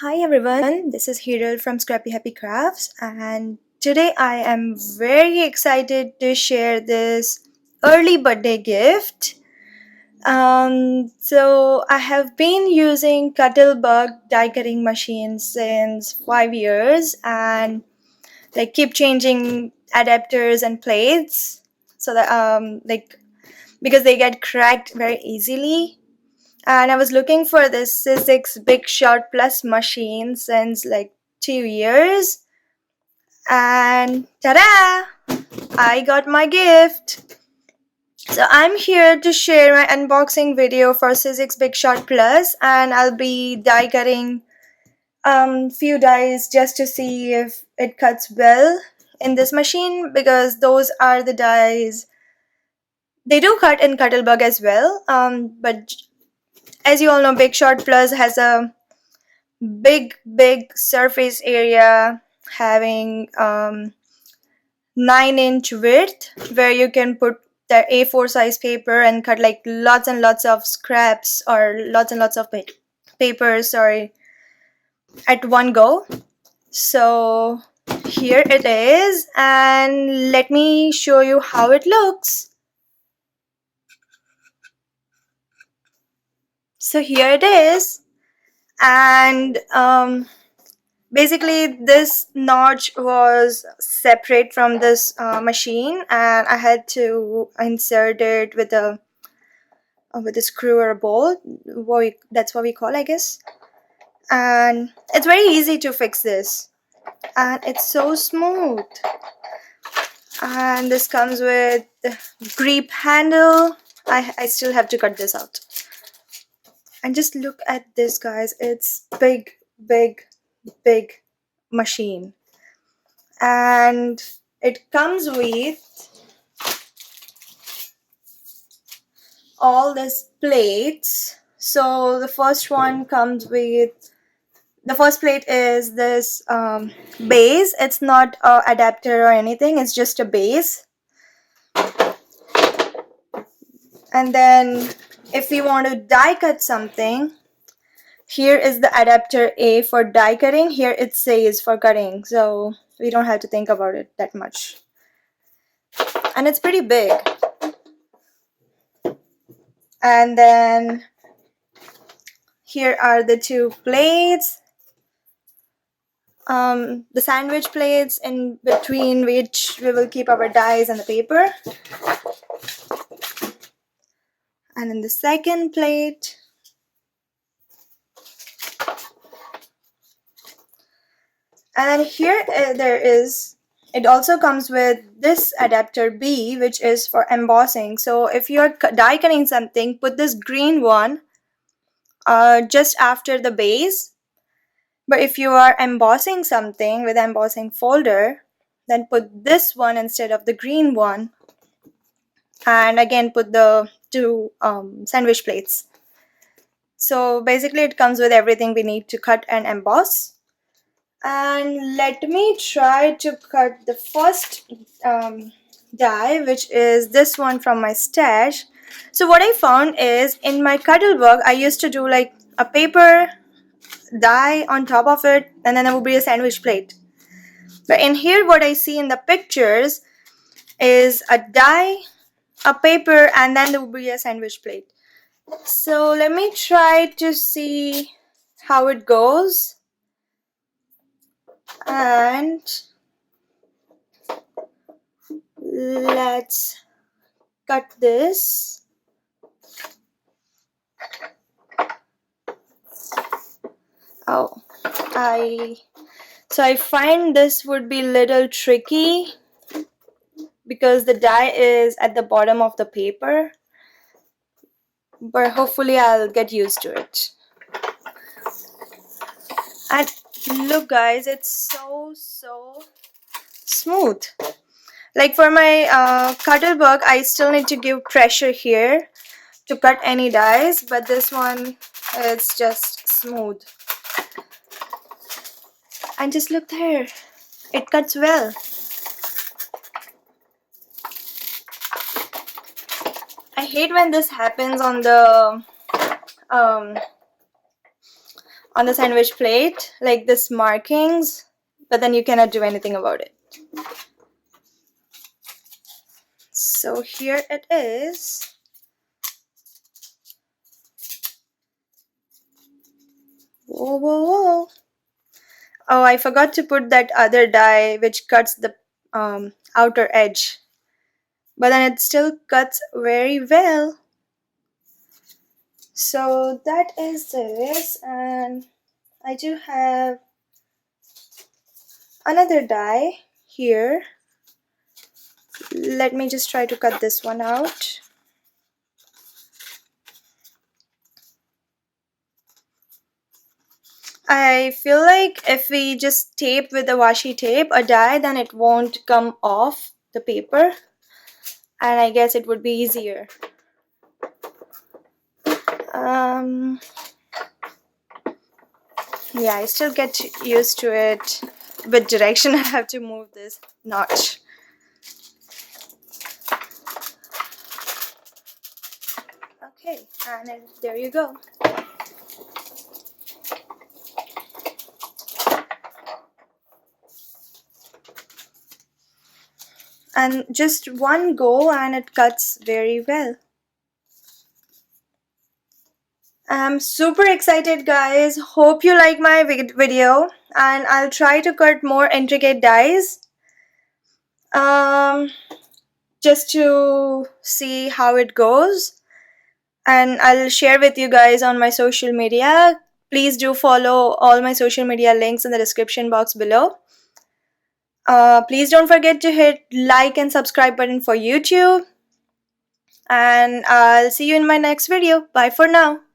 Hi everyone, this is Hiral from Scrappy Happy Crafts, and today I am very excited to share this early birthday gift. So I have been using Cuttlebug die cutting machine since 5 years, and keep changing adapters and plates so that because they get cracked very easily. And I was looking for this Sizzix Big Shot Plus machine since 2 years. And ta-da! I got my gift. So I'm here to share my unboxing video for Sizzix Big Shot Plus, and I'll be die cutting few dies just to see if it cuts well in this machine, because those are the dies. They do cut in Cuttlebug as well, but as you all know, Big Shot Plus has a big surface area having 9-inch width, where you can put the A4 size paper and cut lots and lots of scraps or lots and lots of paper, sorry, at one go. So here it is, and let me show you how it looks. So here it is, and basically this notch was separate from this machine, and I had to insert it with a screw or a bolt. That's what we call, I guess. And it's very easy to fix this, and it's so smooth. And this comes with grip handle. I still have to cut this out. And just look at this, guys. It's big machine, and it comes with all these plates. So the first one comes with, the first plate is this base. It's not a adapter or anything, it's just a base. And then if we want to die cut something, here is the adapter A for die cutting. Here it says for cutting, so we don't have to think about it that much. And it's pretty big. And then here are the two plates, the sandwich plates in between which we will keep our dies and the paper. And then the second plate, and then here it also comes with this adapter B, which is for embossing. So if you're die cutting something, put this green one just after the base. But if you are embossing something with embossing folder, then put this one instead of the green one. And again, put the two sandwich plates. So basically it comes with everything we need to cut and emboss. And let me try to cut the first die, which is this one from my stash. So what I found is, in my Cuttlebug, I used to do like a paper die on top of it, and then there would be a sandwich plate. But in here, what I see in the pictures is a die, a paper, and then there will be a sandwich plate. So let me try to see how it goes. And let's cut this. Oh, I find this would be little tricky because the die is at the bottom of the paper, but hopefully I'll get used to it. And look, guys, it's so smooth. Like for my Cuttlebug, I still need to give pressure here to cut any dies, but this one, it's just smooth. And just look there, it cuts well. I hate when this happens on on the sandwich plate, like this markings, but then you cannot do anything about it. So here it is. Whoa, whoa, whoa. Oh, I forgot to put that other die which cuts the outer edge. But then it still cuts very well. So that is this, and I do have another die here. Let me just try to cut this one out. I feel like if we just tape with the washi tape a die, then it won't come off the paper, and I guess it would be easier. Yeah, I still get used to it. With direction, I have to move this notch. Okay, and there you go. And just one go and it cuts very well. I'm super excited, guys. Hope you like my video, and I'll try to cut more intricate dies just to see how it goes, and I'll share with you guys on my social media. Please do follow all my social media links in the description box below. Please don't forget to hit like and subscribe button for YouTube, and I'll see you in my next video. Bye for now.